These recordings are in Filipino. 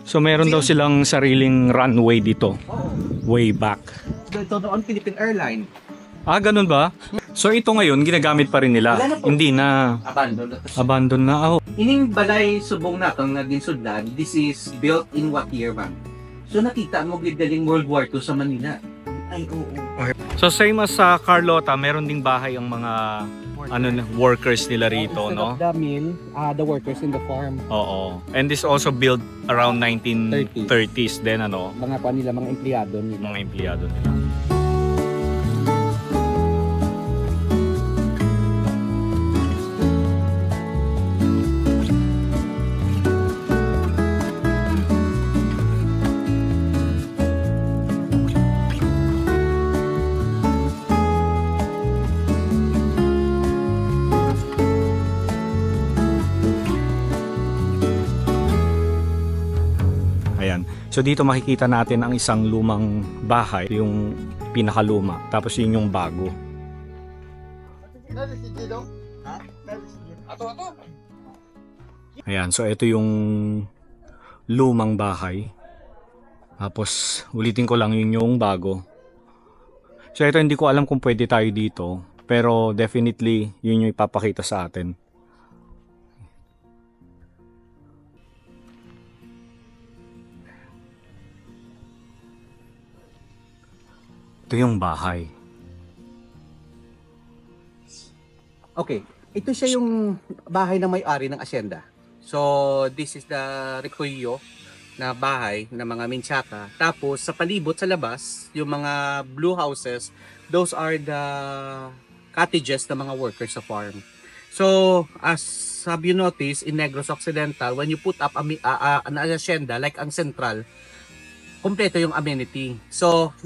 So meron daw silang sariling runway dito. Way back. Ito noon Philippine Airline. Ah, ganun ba? So ito ngayon ginagamit pa rin nila. Hindi na. Abandon na. Oh. Ining balay subong naton nga ginsudlan, this is built in what year man? So nakita mo gidaling World War II sa Manila. Ay oo. So same as sa Carlota, meron ding bahay ang mga workers nila rito, no? The mill, the workers in the farm. Oo. And this also built around 1930s then ano? Mga pa nila, mga empleyado nila. Mga empleyado nila. So dito makikita natin ang isang lumang bahay, yung pinakaluma, tapos yun yung bago. Ayan, so ito yung lumang bahay. Tapos ulitin ko lang yun yung bago. So ito hindi ko alam kung pwede tayo dito, pero definitely yun yung ipapakita sa atin. Ito yung bahay. Okay, ito siya yung bahay na may-ari ng asyenda. So, this is the Ricoyo na bahay ng mga Menchaca. Tapos, sa palibot sa labas, yung mga blue houses, those are the cottages ng mga workers sa farm. So, as have you noticed, in Negros Occidental, when you put up an asyenda, like ang central, kompleto yung amenity. So,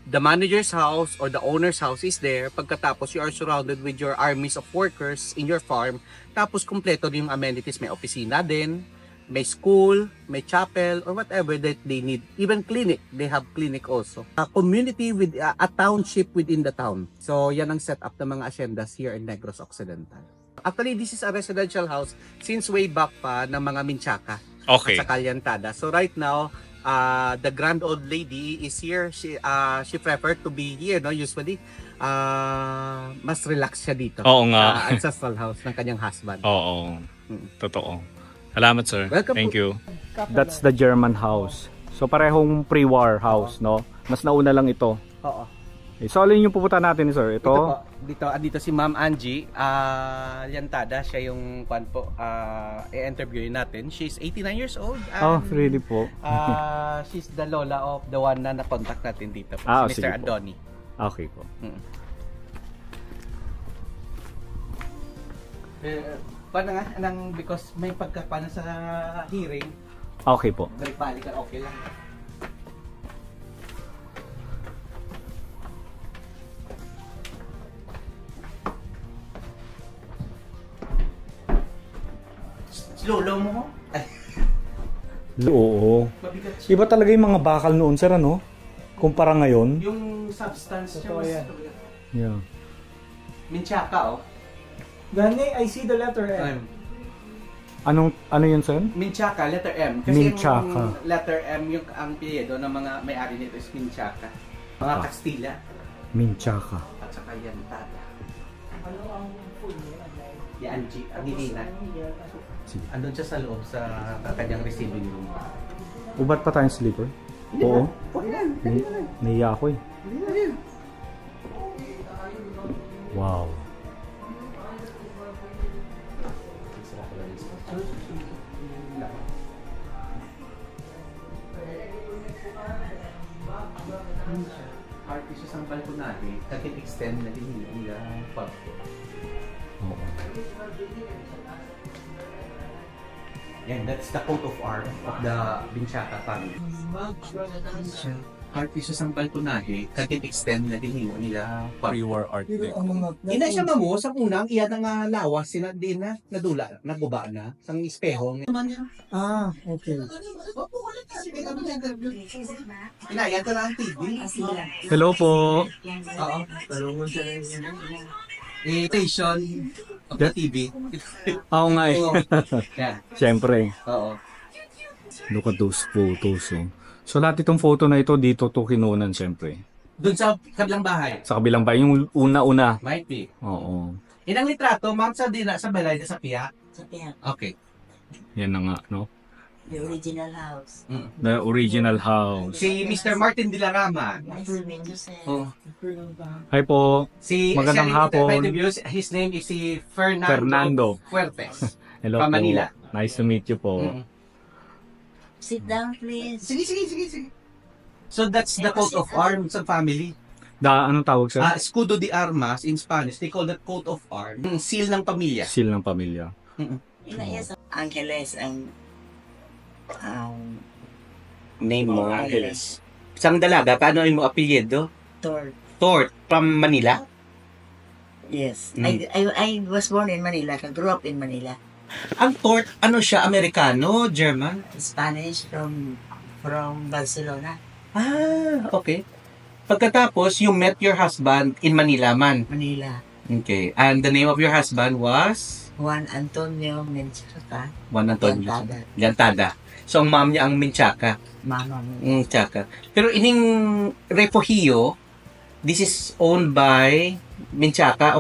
the manager's house or the owner's house is there. Pagkatapos, you are surrounded with your armies of workers in your farm. Tapos, kompleto din yung amenities. May opisina din, may school, may chapel, or whatever that they need. Even clinic, they have clinic also. A community with a township within the town. So, yan ang setup ng mga asyendas here in Negros Occidental. Actually, this is a residential house since way back pa ng mga Menchaca. Okay. At sa Calyantada. So, right now, the grand old lady is here. She preferred to be here, no? Usually, mas relax siya dito. Oo nga. Ancestral house ng kanyang husband. Oo. Totoo. Salamat, sir. Welcome. Thank you. That's the German house. So parehong pre-war house, no? Mas nauna lang ito. Oo. So alin yung pupunta natin, sir? Ito? Dito si Ma'am Angie Llantada, siya yung i-interviewin natin. She's 89 years old. Oh, really po? She's the lola of the one na na-contact natin dito po, si Mr. Andoni. Okay po. Paano nga? Because may pagkapana sa hearing. Okay po. Balik ka, okay lang. Lolo mo? Oo. Iba talaga yung mga bakal noon, sir, ano? Kumpara ngayon. Yung substance niya. Yeah. Menchaca, oh. Gani, I see the letter M. Ano yun, sir? Menchaca, letter M. Kasi Menchaca. yung letter M, yung ang apelyido ng mga may-ari nito is Menchaca. Mga Kastila. Menchaca. At saka Llantada. Ano ang full name? Angie, Angelina. Andun siya sa loob sa kanyang receiving room. Ubat pa tayong sleeper? Oo. Naiya ako eh. Wow. Artist sa balkonade, kakit extend na din nila pagpo. Oo. Yan, that's the coat of arms of the Menchaca family. Artist sa balkonade, kakit extend na din nila Pre-war art deco. Ina siya mamo sa unang iya nga lawas sina din na nadula, naguba na sang espeho. Ah, okay. Ina, yan to lang TV. Hello po. Oo. Talungon siya station of the TV. Oo nga eh. Yan. Siyempre. Oo. Look at those photos. Oh. So lahat itong photo na ito dito to kinunan siyempre. Doon sa kabilang bahay. Sa kabilang bahay, yung una-una. Might be. Oo. Ilang litrato, ma'am, sa balay sa piyak? Sa piyak. Okay. Yan na nga, no? The original house. The original house. Si Mr. Martin de la Rama. Nice to meet you, sir. Oh. Hi po. Si Magandang hapon. His name is si Fernando, Fernando. Fuertes. Hello From po. Manila. Nice to meet you po. Sit down, please. Sige. So that's the coat of arms of family. Anong tawag sa Escudo de armas in Spanish. They call that coat of arms. Seal ng pamilya. seal ng pamilya? Yes, Angeles ang Name mo, Angeles. Isang dalaga, paano yung mo apelyido? Tor. Tort, from Manila? Yes. I was born in Manila. I grew up in Manila. Ang Tort, ano siya? Amerikano? German? Spanish from Barcelona. Okay. Pagkatapos, you met your husband in Manila man. Manila. Okay. And the name of your husband was? Juan Antonio Menchaca. Juan Antonio. Llantada. Llantada. So, ang mom niya ang Menchaca. Mama mo. Menchaca. Pero ining Refugio, this is owned by Menchaca.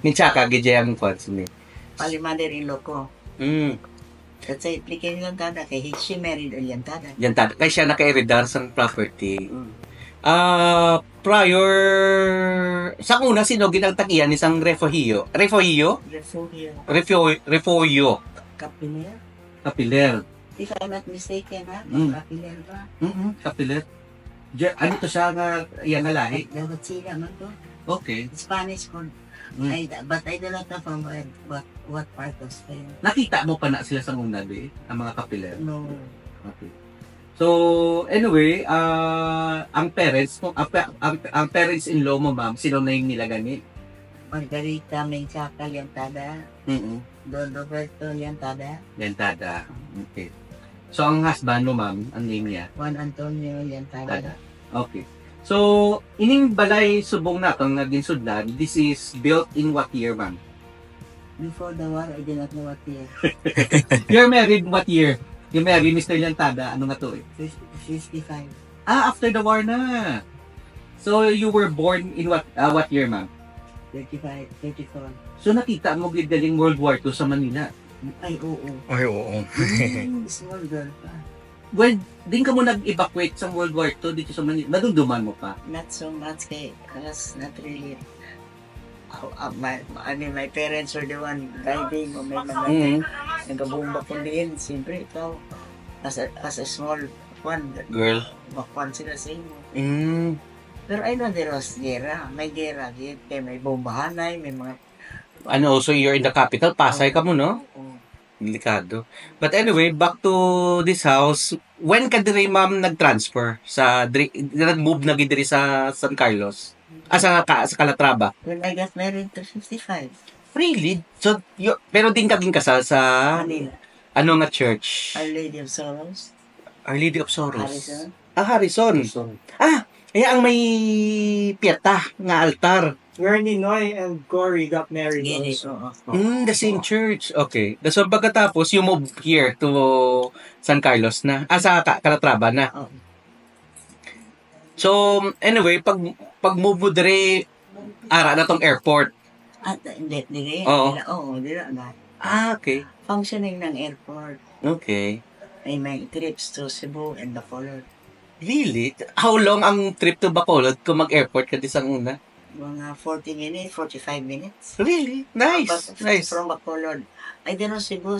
Menchaca, gidya ang consumate. Pali mother-in-law ko. Kasi plikin Llantada kay she married a Llantada. Llantada. Kaya siya naka-eredar sa property. Prior, sa una, sino ginagtakian isang Refugio? Refugio? Refugio. Kapiler. Kapiler. If I'm not mistaken, ha? Kapiler ba? Kapiler. Ano to siya nga, yan na lahi? Dapat sila man to. Okay. Spanish ko. But I don't know from what part of Spain. Nakita mo pa na sila sa una, ang mga kapiler? No. Okay. So, anyway, ang parents mo, ang parents-in-law mo, ma'am, sino na yung nilagani? Margarita Menchaca Llantada. Don Roberto Llantada. Llantada. Okay. So, ang husband mo, ma'am, ang name niya? Juan Antonio Llantada. Okay. So, ining balay subong na itong naging sudlan, this is built in what year, ma'am? Before the war, I did not know what year. You're married what year? You married Mr. Llantada, ano nga to 55. After the war na. So, you were born in what year, ma'am? 34. So, nakita mo galing World War II sa Manila. Ay, oo. Ay, oo. Small girl pa. Well, din ka mo nag-evacuate sa World War II dito sa Manila. Nadumduman mo pa. Not so much kay, because not really. My parents were the one driving o may mga nagabumba ko din. Siyempre, ikaw, as a small one, Girl. bakwan sila sa inyo. Mm. Pero I know there was gera. May gera. May bombahanay, may mga... Ano, so you're in the capital, Pasay ka mo, no? Delikado. But anyway, back to this house. When ka diri, ma'am, nag-transfer? Nag-move na diri sa San Carlos? Sa Calatrava? When I got married to 55. Really? So, pero din ka kasal sa... Manila. Ano nga church? Our Lady of Sorrows. Our Lady of Sorrows. Harrison. Harrison. Kaya ang may piyata nga altar. Where Ninoy and Cory got married Gini, also. oo. The same church. Okay. So, pagkatapos, you move here to San Carlos na. Sa Calatrava na. Oo. So, anyway, pag move mo dire, ara na tong airport. At hindi. Oo. Oo, dila na. Okay. Functioning ng airport. Okay. May trips to Cebu and Bacolod. Really? How long ang trip to Bacolod kung mag-airport ka di sa una? Mga 40 minutes, 45 minutes. Really? Nice. Nice. From Bacolod. I don't know, Cebu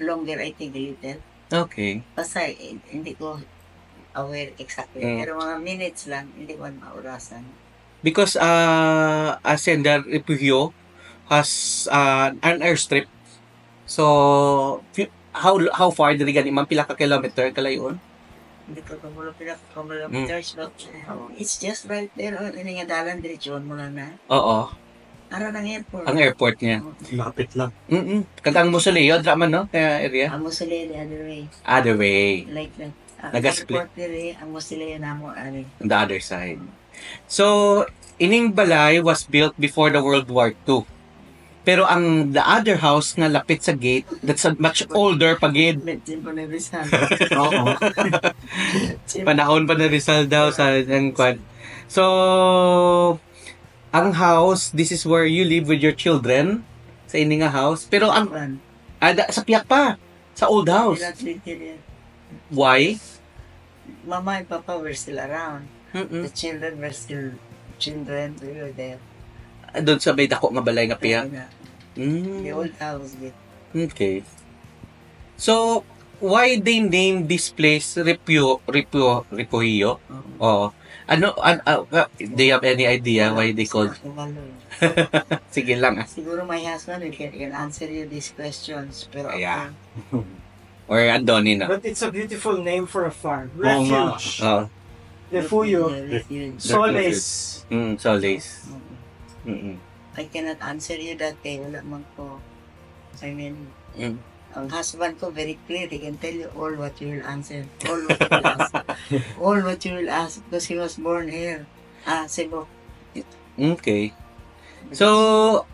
longer, I think, a little. Okay. Basta, hindi ko aware exactly. Pero mga minutes lang, hindi ko maurasan. Because Hacienda Refugio has an airstrip. So, how far diri gani man pila ka kilometer kalayon? Hindi ko kumulo kilometers, but it's just right there. Ini nga dalan, diretsyon mo lang na. Oo. Ara ng airport. Ang airport niya. Lapit lang. Kagang Musoleo, drama no? Kaya area? Ang Musileo, the other way. Other way. Like that. Nag-split. Airport dire, ang Musileo na mo, ano. On the other side. So, ining balay was built before the World War II. Pero ang the other house nga lapit sa gate, that's a much older pagid. Medyo po na Rizal. Oo. Panahon pa na Rizal daw sa ang kwan. So, ang house, this is where you live with your children sa ini nga house. Pero ang sa piyak pa sa old house. Why? Mama and Papa were still around. Mm-mm. The children were still children. We were there. Doon sa may dako nga balay nga piyak. The old house. Okay. So, why they name this place Repollo? Oh. Do you have any idea why they called? Sige lang. Siguro my husband can answer you these questions. Pero Yeah. Or Andoni na. But it's a beautiful name for a farm. Oo nga. Refuge. Oh. Refugio. Solace. Solace. I cannot answer you that day. Wala man ko. I mean, ang husband ko very clear. He can tell you all what you will answer. All what you will ask. All what you will ask because he was born here. Cebu. Okay. So,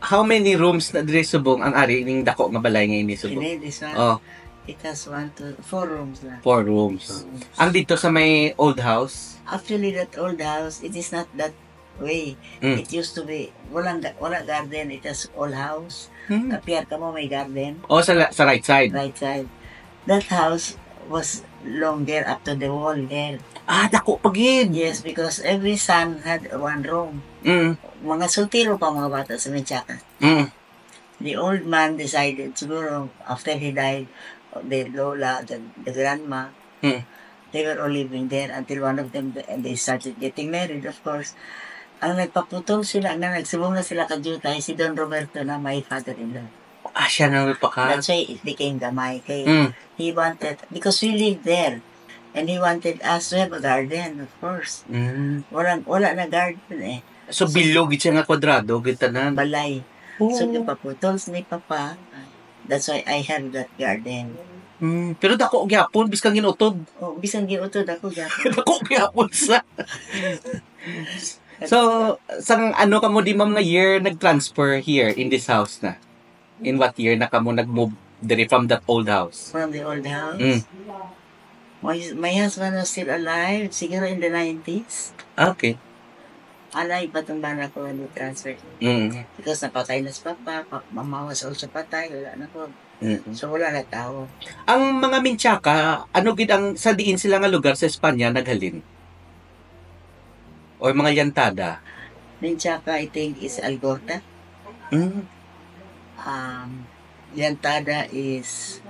how many rooms na dire subong ang ari ning dako nga balay nga ini subong? Ini, this one. Oh, It has 4 rooms na. 4 rooms. Ang dito sa may old house? Actually, that old house, it is not that way. It used to be, wala garden. It has old house. Kapiyar ka mo may garden. Oh, sa right side. Right side. That house was longer up to the wall there. Dako pagid. Yes, because every son had 1 room. Mga sultiro pa mga bata sa Menchaca. The old man decided, siguro, after he died, the lola, the grandma, they were all living there until one of them, they started getting married, of course. Ang nagpaputol sila, nagsubong na sila kajutay, si Don Roberto na my father-in-law. Siya na may paka. That's why it became Gamay. He wanted, because we lived there, and he wanted us to have a garden, of course. Wala na garden eh. So, bilog siya nga kwadrado, gitanan. Balay. So, yung paputol ni Papa, that's why I have that garden. Pero dako gyapon biskang ginutod. Oh, bisan giutod ako gyapon. Dako gyapon sa. So, sang ano ka mo di ma'am nga year nag-transfer here in this house na? In what year na ka mo nag-move diri from that old house? From the old house. My husband was still alive, siguro in the 90s. Okay. Alive pa itong bana ko when we transferred. Because napatay na si Papa, Mama was also patay, wala na ko. So wala na tao. Ang mga Menchaca, ano gid ang sa diin sila nga lugar sa Espanya naghalin? O mga Llantada? Menchaca, I think, is Algorta. Llantada is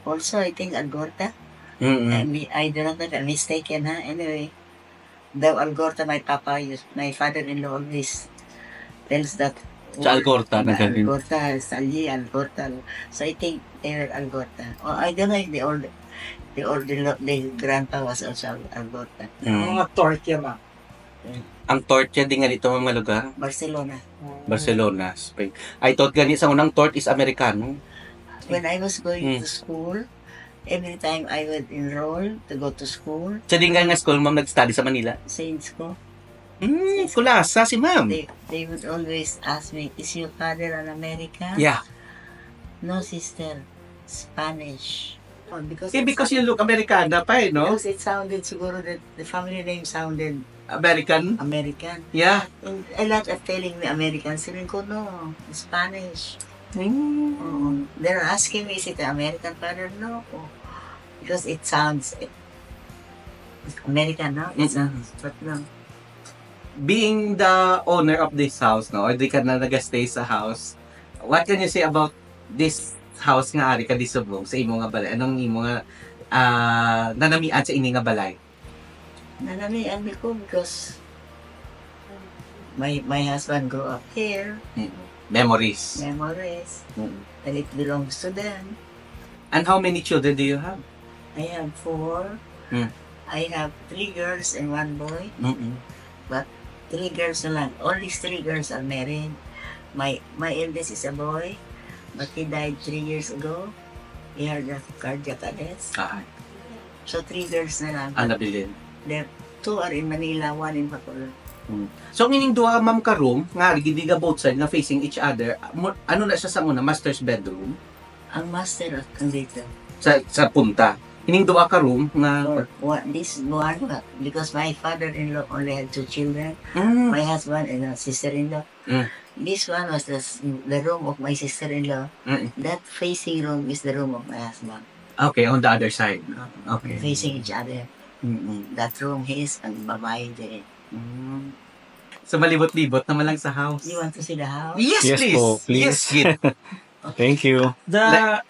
also, I think, Algorta. I do not know if I'm mistaken, ha? Anyway, the Algorta, my father-in-law always tells that Sa Algorta naghalin. Algorta, Sali, Algorta. So I think they were Algorta. Or I don't know if the grandpa was also Algorta. Mga tortilla ma. Ang tortilla din nga dito mga lugar? Barcelona. Barcelona, Spain. I thought gani sa unang tort is Amerikano. When I was going to school, every time I would enroll to go to school, Sa din nga school, ma'am, nag-study sa Manila? saints ko, Kulasa si ma'am. they would always ask me, is your father an American? Yeah. No, sister. Spanish. Because Because you look Americana pa eh, no? because it sounded, siguro that the family name sounded American? American. Yeah. And a lot of telling me American. Sabihin ko, no, Spanish. They're asking me, is it an American father? No. Because it sounds American, no? It sounds, but no. Being the owner of this house, no? Or di ka na nag-stay sa house, what can you say about this house nga ari ka di subong sa imo nga balay? Anong imo nga nanamian sa ini nga balay? Nanamian ko because my husband grew up here. Memories. Memories. And it belongs to them. And how many children do you have? I have 4. I have 3 girls and 1 boy. But 3 girls na lang. Only 3 girls are married. My eldest is a boy, but he died 3 years ago. He had a cardiac arrest. So 3 girls na lang. Nabilin. There, 2 are in Manila, 1 in Bacolod. So ining duha ma'am ka room nga gidiga both side nga facing each other. Ano na siya sa una, master's bedroom Ang master at dito. sa punta. Ining duha ka room nga This one, because my father-in-law only had 2 children, mm, my husband and a sister-in-law. Mm. This one was the room of my sister-in-law. mm. That facing room is the room of my husband. Okay, on the other side. Okay. Facing each other. Mm-mm. That room his and babae there. Mm. So malibot-libot naman lang sa house. You want to see the house? Yes, Yes please. po, please. Yes, Git. Thank you. The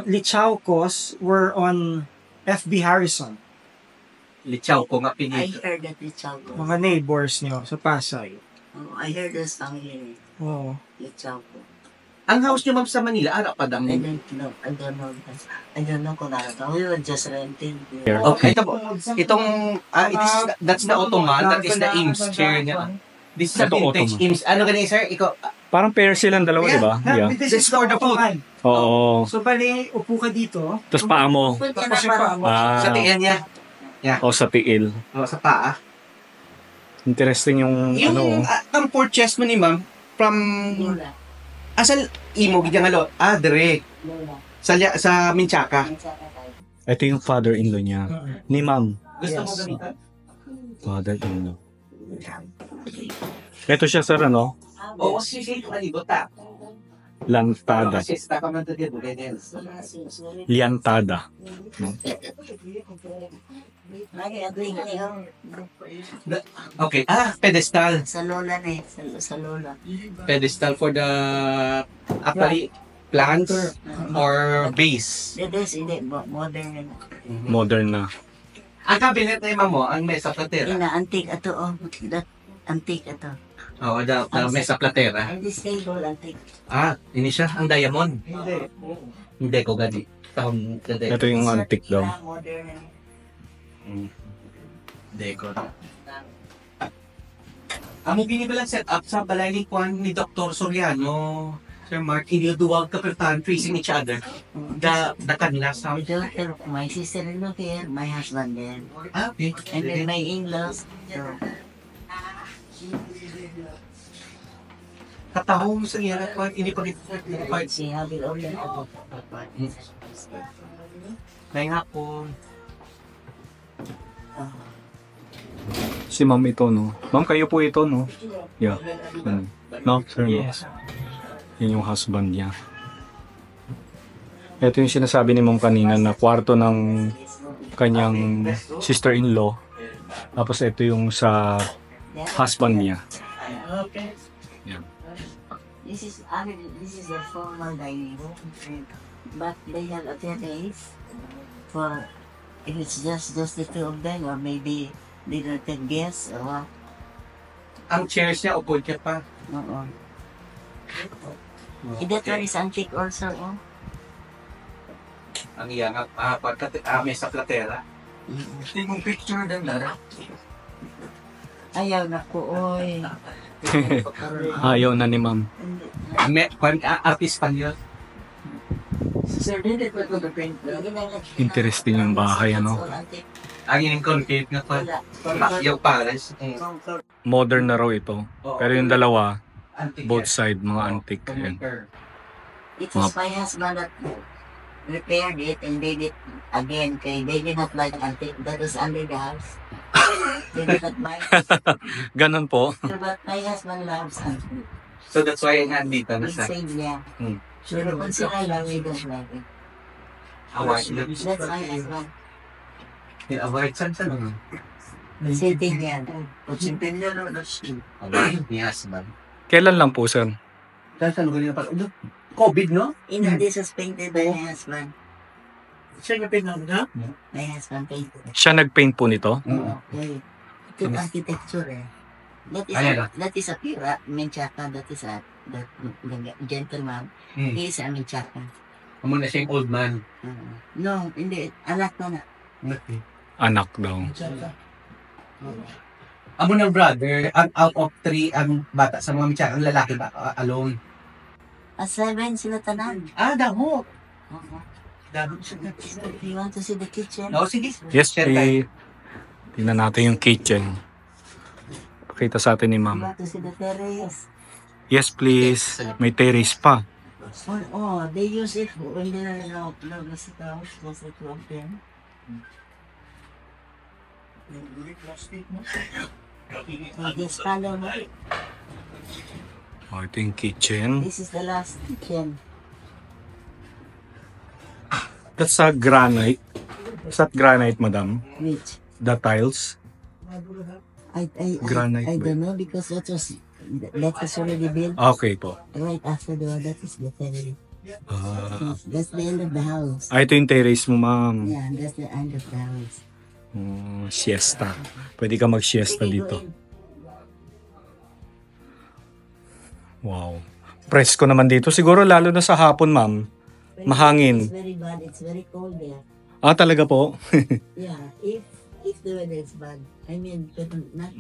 Lichaukos were on FB Harrison. Lichaw ko nga I pinili. heard that it's Chalco. Mga neighbors niyo sa Pasay. I heard this family. Oo. It's Chalco. Ang house niyo ma'am sa Manila, ano pa dam? I don't know. I don't know kung ano. We were just renting. Okay, ito po. Itong, that's the Ottoman, that is the Eames chair niya. This is a Ito, vintage Ottoman. Eames. Ano ganyan, sir? Ikaw, Parang pair silang dalawa, di ba? Yeah. This is for the food. Oo. So, bali, upo ka dito. Tapos paa mo. Tapos yung paa mo. sa tiyan niya. O sa tiil. O, sa paa. Interesting yung, Yung, ano. ang purchase mo ni ma'am, from, Lola. asal, imo, gidyan nga lo, dire, Lola. sa Minchaka. Ito yung father-in-law niya. Ni ma'am. Gusto mo Yes. gamitan? Father-in-law. Ito siya, sir, ano? Oo, sisi, alibota. Lantada. Kasi sa ka man to dito, ganyan. Liantada. Okay, pedestal. Sa lola na eh. Sa lola. Pedestal for the, actually, plants or base. Hindi. Modern na. Modern na. Ang cabinet na ima mo, ang mesa platera. Ina, antique ato. Oh. That, antique ato. Oo, the mesa platera. And this table, antique. Ini siya, ang diamond. Hindi. Hindi ko gadi. Tahong gadi. Ito yung antique daw. Modern na. Deco. Amo binibilang set up sa balay ni Juan ni Dr. Soriano. Sir Mark, iniduwag kapitan facing each other. The kanila sa... My daughter, my sister-in-law here, my husband there. Okay. And then my in-laws. So, Katahong sa iya Juan, ini pa rin. si Habil Orlan. May nga po. Si ma'am ito, no? Ma'am, kayo po ito, no? Yeah. No, sir, no? Yes. Yun yung husband niya. Ito yung sinasabi ni ma'am kanina na kwarto ng kanyang sister-in-law. Tapos ito yung sa husband niya. Yeah. This is the formal dining room. But they have a terrace for if it's just the two of them or maybe they don't have guests or what. Ang chairs niya, upod ka pa. Oo. That one is antique also. Oh. Ang iya nga, mesa platera. Hindi mong picture ng lara. Ayaw na ko, oy. Ayaw na ni ma'am. Artist Spanyol. Sir, did it with the print? Interesting yung bahay, ano? Ang ining concave nga pa. Yung Paris. Modern na raw ito. Pero yung dalawa, both side, mga antique. Yan. It was my husband that repaired it and did it again. Kay they did not like antique. That is under the house. They did not buy it. Ganon po. But my husband loves antique. So that's why nga dito na He sa said, yeah. Hmm. So kung sila lang, we don't like it. award. That's my husband. Award saan sa naman? Sitting yan. Award ni husband. Kailan lang po, sir? Saan sa lugar niya pa? COVID, no? This was painted by my husband. Siya yung pinag na? My husband painted. Siya nag-paint po nito? Okay. Ito architecture eh. That is a pira, Menchaca, that is a the gentleman. He is a Menchaca. Amo na siya yung old man. No, hindi. Anak na na. Anak daw. Amo ng brother, out of 3 ang bata sa mga mitya, ang lalaki ba alone? 7 sila tanan. Damo. Okay. Damo siya. You want to see the kitchen? No, sige. Yes, Share tayo. tingnan natin yung kitchen. Pakita sa atin ni You ma'am. want to see the terrace? Yes, please. May terrace pa. They use it when they're visit the house, most of them. This color, Oh, ito yung kitchen. this is the last kitchen. That's a granite. Is that granite, madam? Which The tiles? Granite I ba? don't know because that was already built Okay po. right after the one. That is the terrace. Ah, That's the end of the house. ito yung terrace mo, ma'am. Yeah, that's the end of the house. Siesta. Pwede ka mag-siesta dito. Wow. Presko naman dito. Siguro lalo na sa hapon, ma'am. Mahangin. It's very bad. It's very cold there. Ah, talaga po? Yeah, if the weather is bad. I mean, but not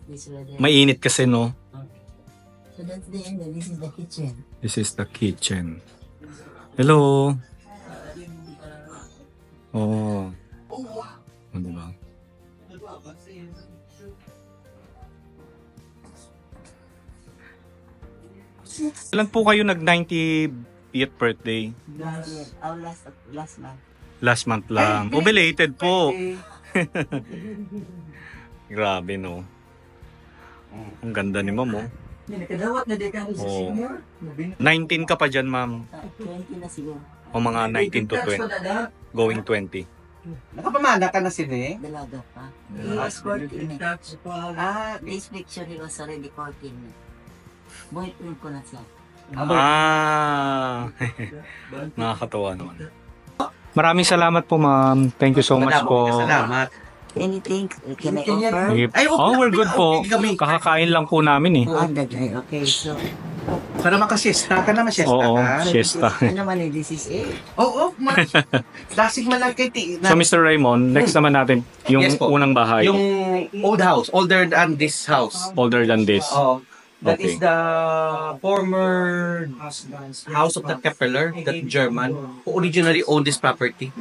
this weather. Mainit kasi, no? So that's the end. And this is the kitchen. This is the kitchen. Hello. Oh. Oh, diba? Kailan po kayo nag-90th birthday? Our last month. Last month lang. Oh, belated po. Grabe, no? Ang ganda ni ma'am, oh. Nakadawat na di ka sa Oo. senior. 19 ka pa dyan, ma'am. 20 na siguro. O mga 19 to 20. Going 20. Nakapamana ka na sila eh. Dalaga pa. He was 14 eh. Ah, This picture, he was already 14 eh. Boyfriend ko na siya. Ah! Nakakatawa naman. Maraming salamat po, ma'am. Thank you so much po. Salamat. Anything can I offer? Sige. Ay, okay Oh, we're kami, good po. okay kami. Kakakain lang po namin eh. Okay, so. Para makasiesta ka na, masyesta Oo, ka. siesta. Ano naman eh, this is it. Oo, klasik man lang kay Ti. So, Mr. Raymond, next naman natin yung Yes po. unang bahay. Yung old house, older than this house. Older than this. Oh, that Okay. is the former house of the Kepler, that German, who originally owned this property.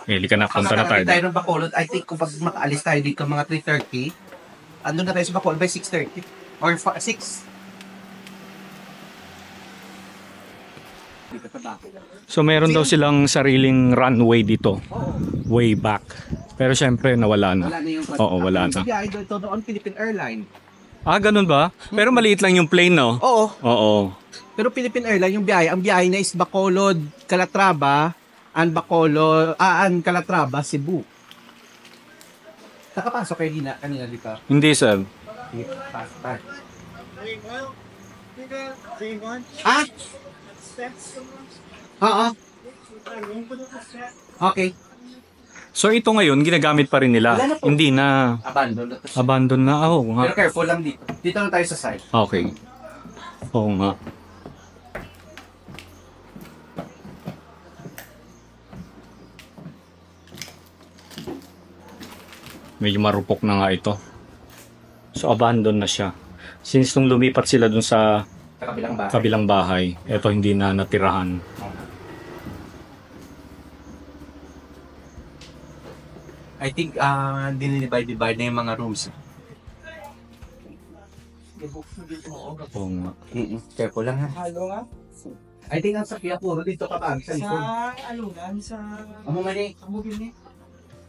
Hili ka na, punta na tayo. Makakarating tayo ng Bacolod. I think kung pag makaalis tayo dito mga 3:30, andun na tayo sa Bacolod by 6:30 or 6. So, meron daw silang sariling runway dito. Way back. Pero syempre, nawala na. Wala na yung Oo, wala na. Yeah, ito noon Philippine Airline. Ah, ganun ba? Pero maliit lang yung plane, no? Oo, Oo. pero Philippine Airline yung biyahe, ang biyahe na is Bacolod, Calatrava, and Calatrava, Cebu. Nakapasok kayo kanina di ba? Hindi, sir. Pasok. Ah? Oo. Okay. So, ito ngayon, ginagamit pa rin nila. Wala na po. Hindi na. Abandon na to. Abandon na. Oo nga. Pero careful lang dito. Dito lang tayo sa side. Okay. Oo nga. Medyo marupok na nga ito. So, abandon na siya. Since nung lumipat sila dun sa Sa kabilang bahay. kabilang bahay, ito hindi na natirahan. I think dinidivide na yung mga rooms. Oo nga. Careful lang ha. Halo nga. I think ang sakya puro dito kapag sa likod. Sa alungan, sa Amo mali. kamugin ni.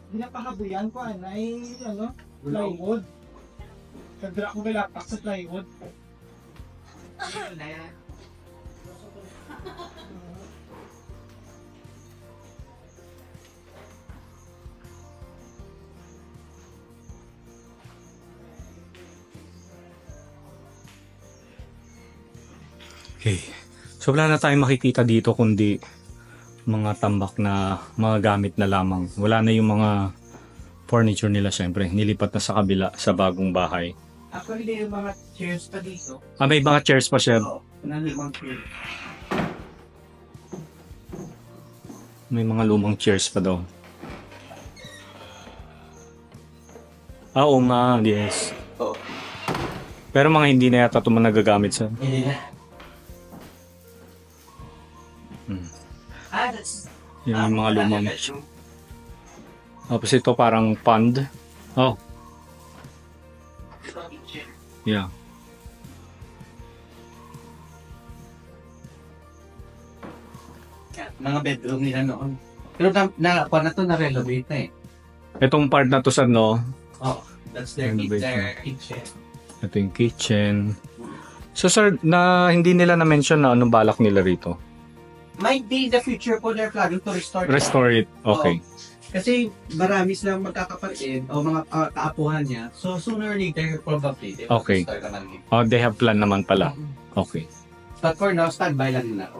Pinapahabuyan ko ay plywood. Kagdra ko galapak sa plywood. Okay. So wala na tayong makikita dito kundi mga tambak na mga gamit na lamang. Wala na yung mga furniture nila syempre. Nilipat na sa kabila sa bagong bahay. Actually, yung mga chairs pa dito. Ah, may mga chairs pa siya. Nalimang chairs. May mga lumang chairs pa daw. Ah, oo nga. Yes. Oo. Pero mga hindi na yata ito mga nagagamit sa... Hindi na. That's... Yung mga lumang... Tapos ito parang pond. Oh. Yeah. Mga bedroom nila noon. Pero na to na-renovate na eh. Itong part na to sir, no? Oh, that's their Renovate kitchen. Ito yung kitchen. So sir, na hindi nila na-mention na anong balak nila rito? Might be the future po they're planning to restore. Restore it. Okay. Kasi marami silang magkakapatid o mga kaapuhan niya. So sooner or later, probably, they will Okay. restore naman din. Oh, they have plan naman pala. Okay. But for now, standby lang din ako.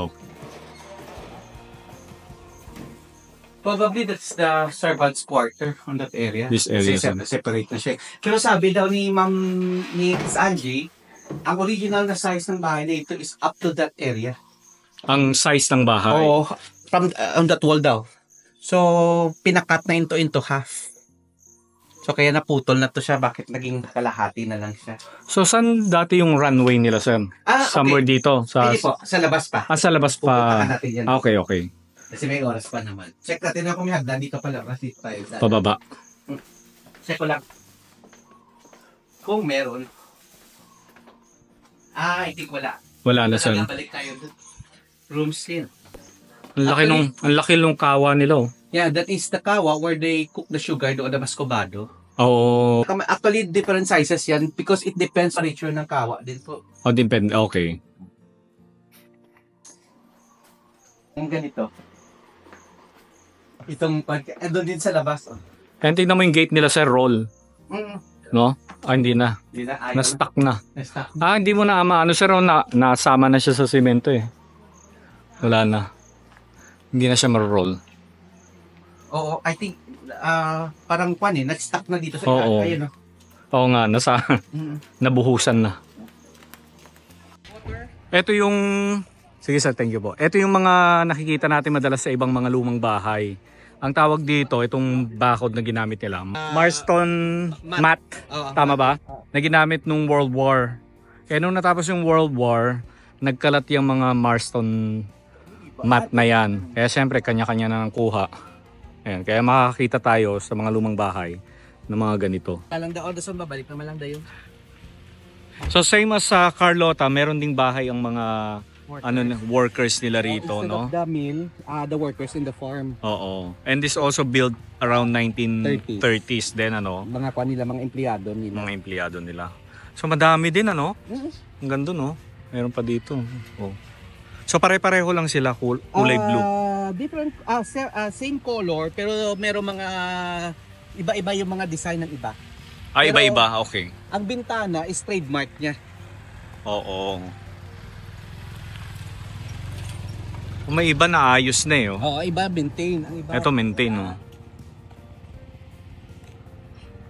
Okay. Probably that's the servants' quarter on that area. This area, Kasi separate na siya. Pero sabi daw ni Ma'am ni Miss Angie, ang original na size ng bahay na ito is up to that area. Ang size ng bahay. Oo, from on that wall daw. So, pinakat na into half. So, kaya naputol na to siya. Bakit naging kalahati na lang siya? So saan dati yung runway nila sir? Somewhere dito sa Hindi po, sa labas pa. sa labas pa. Pupuntahan natin yan. Okay, okay. Kasi may oras pa naman. Check natin na kung may hagdan dito pala. Kasi tayo sa... Pababa. Check ko lang. Kung meron. I think wala. Wala na sir. Balik tayo dun. Room still. Ang laki nung kawa nila. Oh. Yeah, that is the kawa where they cook the sugar doon, the mascobado. Oo. Actually, different sizes yan because it depends sa nature ng kawa din po. Oh, depende. Okay. Ang ganito. Itong doon din sa labas. Oh. And tingnan mo yung gate nila sir, roll. Mm. No? Ah, hindi na. Hindi na ayaw. Na-stuck na. Na-stuck. Ah, hindi mo na ano sir, nasama na siya sa semento eh. Wala na. Hindi na siya ma-roll. Oo, I think parang nag-stuck na dito sa Oo. ayun oh. Oo nga, nabuhusan na. Ito yung, sige sir, thank you po. Ito yung mga nakikita natin madalas sa ibang mga lumang bahay. Ang tawag dito, itong bakod na ginamit nila. Marston mat. Tama ba? Na ginamit nung World War. Kaya nung natapos yung World War, nagkalat yung mga Marston mat na yan. Kaya siyempre, kanya-kanya na kuha. Ayan, kaya makakita tayo sa mga lumang bahay ng mga ganito. Talang daon sa babalik naman lang dayon. So same as sa Carlota, meron ding bahay ang mga workers nila rito, Instead no? of the mill, the workers in the farm. Oo. And this also built around 1930s din, ano? Mga nila, mga empleyado nila. Mga empleyado nila. So madami din, ano? Ang ganda, no? Meron pa dito. Oh. So pare-pareho lang sila, kulay blue. Different, same color, pero meron mga iba-iba yung mga design ng iba. Ah, pero, iba-iba, okay. Ang bintana is trademark niya. Oo. May iba na ayos na eh. Oh. Oo, iba maintain. Ang iba. Ito maintain, no?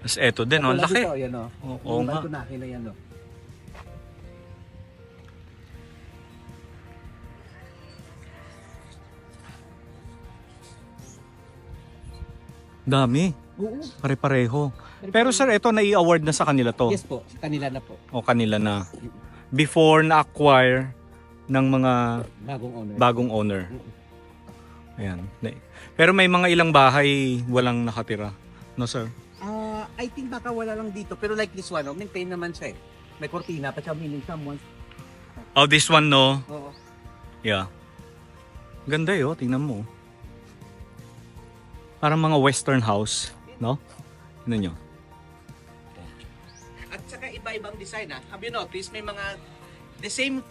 Tapos eto din, oh. Laki. Dito, yan, oh. Oo nga. Balkonahe na yan, oh. Dami. Oo. Pare-pareho. Pero sir, ito nai-award na sa kanila to. Yes po, kanila na po. O kanila na. Before na-acquire ng mga bagong owner. Ayan. Pero may mga ilang bahay walang nakatira. No sir? I think baka wala lang dito. Pero like this one, maintain naman siya eh. May kortina pa siya, meaning someone. Oh, this one no? Oo. Yeah. Ganda yun, tingnan mo. Parang mga western house, no? Tingnan nyo. At saka iba-ibang design ha. Have you noticed, may mga the same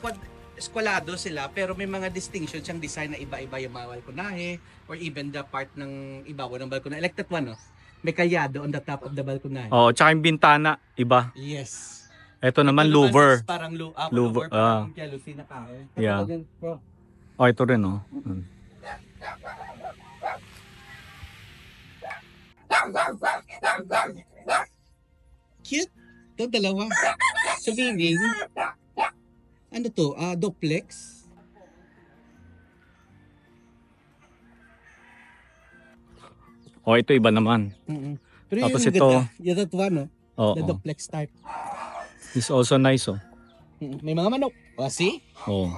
eskwalado sila pero may mga distinctions siyang design na iba-iba yung mga balkonahe or even the part ng ibabaw ng balkonahe. Like that one, no? May kalyado on the top of the balkonahe. Oh, tsaka yung bintana, iba. Yes. Ito naman, Ito louver. Parang Louver, louver, parang jealousy na kahoy. Yeah. Oh, ito rin, oh. Cute. Ito, dalawa. So, meaning, ano to? Duplex. Oh, ito iba naman. Pero Tapos yung ito. ganda, yung that one, no? Oo. The duplex type. It's also nice, oh. May mga manok. O, see? Oh.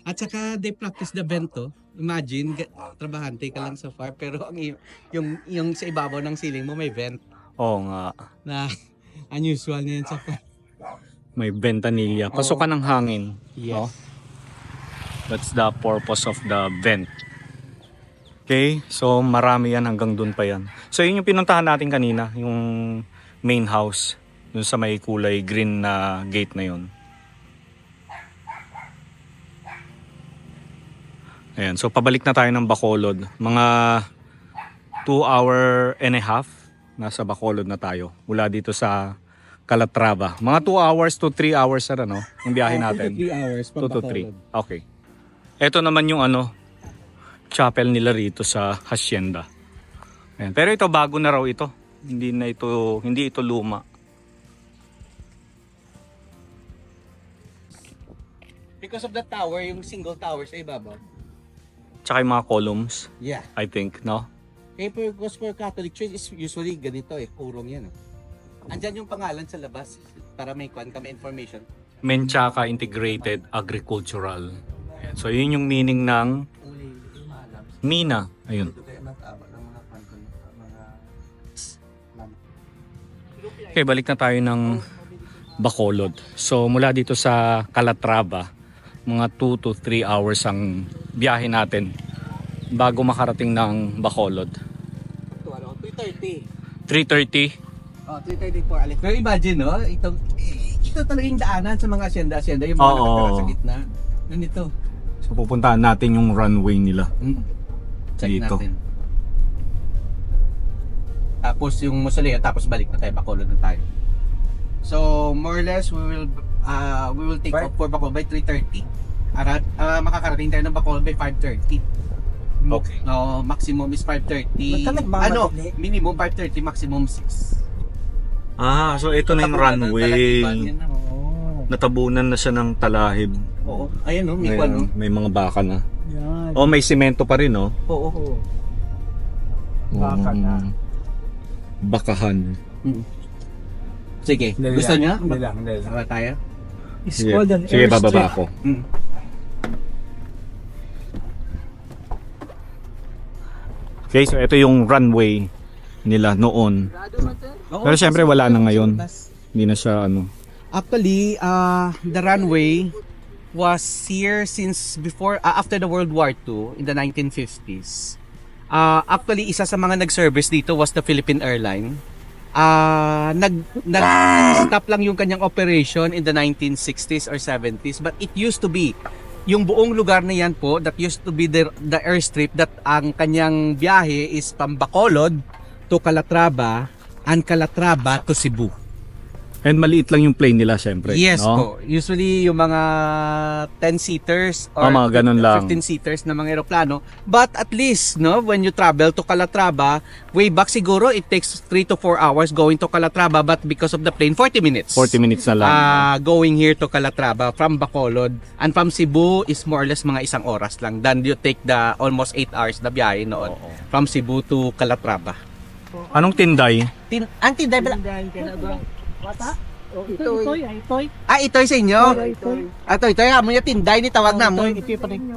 At saka they practice the bento. Imagine, trabahante ka lang sa farm pero yung sa ibabaw ng ceiling mo may vent Oo nga. na unusual na yan sa farm. May ventanilla. Pasukan ng hangin. Yes. No? That's the purpose of the vent. Okay, so marami yan hanggang dun pa yan. So yun yung pinuntahan natin kanina, yung main house, dun sa may kulay green na gate na yun. Ayan, so pabalik na tayo ng Bacolod. Mga 2 hour and a half, nasa Bacolod na tayo. Mula dito sa Calatrava. Mga 2 hours to 3 hours na no, yung biyahe natin. 2 to 3 hours 2 to 3. Okay. Ito naman yung chapel nila rito sa hacienda. Ayan. Pero ito bago na raw ito. Hindi ito luma. Because of the tower, yung single tower sa ibabaw. Tsaka yung mga columns, Yeah. I think, no? Because for Catholic Church is usually ganito kurong yan. Andyan yung pangalan sa labas para may kami information. Menchaca Integrated Agricultural. Ayan. So yun yung meaning ng Mina. Ayun. Okay, balik na tayo ng Bacolod. So mula dito sa Calatrava, mga 2 to 3 hours ang biyahe natin bago makarating ng Bacolod. 3:30. 3:30. 3:30 for Alex. Pero imagine, no? Ito talaga yung daanan sa mga asyenda. Yung mga nakatira sa gitna. Ganito. So pupuntahan natin yung runway nila. Check Dito. natin. Tapos yung mausoleo, tapos balik na tayo, Bacolod na tayo. So more or less we will take off for Bacolod by 3:30. Makakarating tayo ng Bacolod by 5:30. Okay. Maximum is 5:30. Minimum 5:30, maximum 6. So ito na yung runway. Oo. Natabunan na siya ng talahib. Oo. Ayan no, may kwan no. May mga baka na. Yan. May simento pa rin, no? Oo. Baka na. Bakahan. Sige, gusto niya? Hindi. Saka tayo? It's called an Sige, bababa airstrip. ako. Okay, so ito yung runway nila noon. Pero syempre wala na ngayon. Hindi na siya Actually, the runway was here since before, after the World War II in the 1950s. Actually, isa sa mga nag-service dito was the Philippine Airline. Nag-stop lang yung kanyang operation in the 1960s or 70s, but it used to be yung buong lugar na yan po, that used to be the airstrip, that ang kanyang biyahe is from Bacolod to Calatrava and Calatrava to Cebu. And maliit lang yung plane nila syempre. Yes no? po. Usually yung mga 10-seaters or mga ganun lang. 15-seaters na mga eroplano. But at least, no, when you travel to Calatrava, way back siguro it takes 3 to 4 hours going to Calatrava, but because of the plane, 40 minutes. 40 minutes na lang. Going here to Calatrava from Bacolod, and from Cebu is more or less mga 1 oras lang. Then you take the almost 8 hours na biyahe noon from Cebu to Calatrava. Anong tinday? Ang tinday pala. Bata? Itoy. Itoy sa inyo? Itoy. Amo niya tinday ni tawag na mo. Itoy pa rin.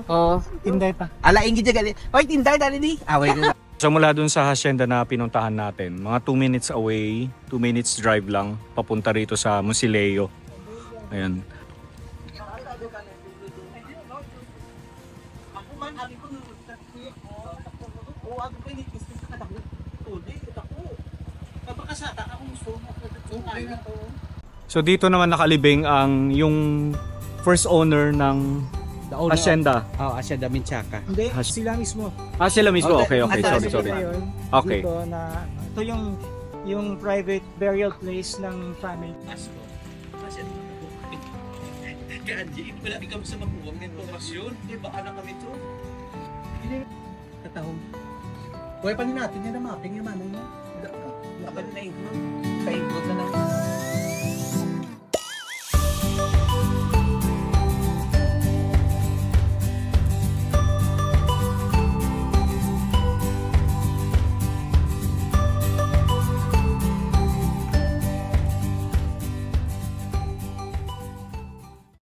Tinday pa. Ala, ingin dyan galing. Oy, tinday na rin eh. Wait na. So mula dun sa hacienda na pinuntahan natin, mga 2 minutes away, 2 minutes drive lang, papunta rito sa Musileo. Ayan. So dito naman nakalibing ang yung first owner ng hacienda. Hacienda Menchaca. Hindi, sila mismo. Sila mismo. Okay. Sorry. Sorry. Okay. Dito ito yung private burial place ng family. Kanji, wala ikaw sa makuwang ng informasyon. Di ba anak kami to? Katahong. Kuya pa natin yan na mapping yung manong mo. Kapag na